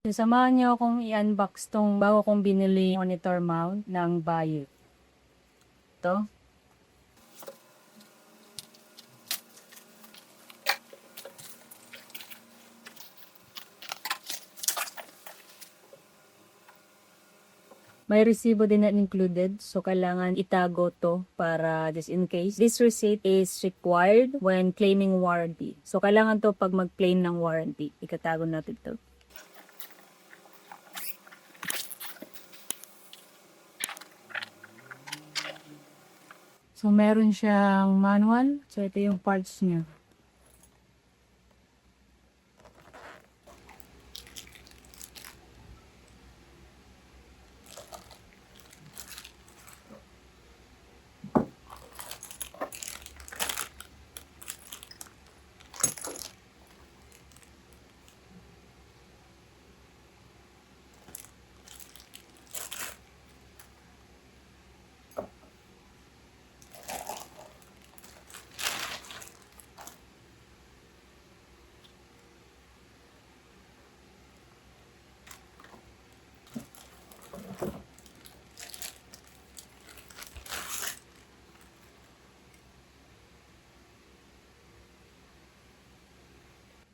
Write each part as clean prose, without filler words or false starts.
So, samahan niyo akong i-unbox tong bago kong binili monitor mount ng Bayer. Ito. May resibo din na included, so kailangan itago to para just in case. This receipt is required when claiming warranty. So kailangan to pag mag-claim ng warranty. Ikatago natin to. So meron siyang manual. So ito yung parts niya.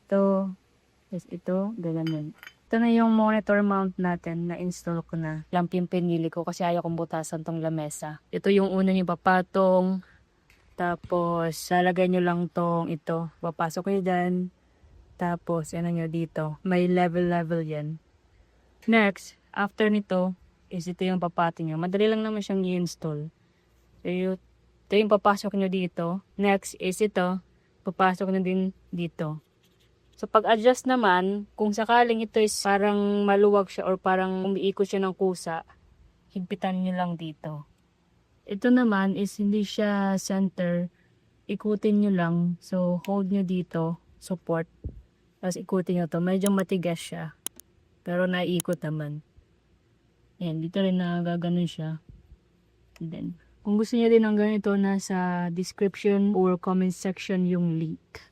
Ito, yes, ito, ganun. Ito na yung monitor mount natin na install ko na. Lamp yung pinili ko kasi ayaw kong butasan tong lamesa. Ito yung una nyo papatong. Tapos, lalagay nyo lang tong ito. Papasok nyo dyan. Tapos, ano nyo dito. May level yan. Next, after nito, is ito yung papati nyo. Madali lang naman siyang i-install. So, ito yung papasok nyo dito. Next is ito. Papasok nyo din dito. So, pag-adjust naman, kung sakaling ito is parang maluwag siya or parang umiikot siya ng kusa, higpitan nyo lang dito. Ito naman is hindi siya center. Ikutin nyo lang. So, hold nyo dito. Support. Tapos ikutin nyo to. Medyo matigas siya. Pero naiikot naman. Ayan, dito rin nagaganon siya. And then, kung gusto niyo din ng ganito, nasa description or comment section yung link.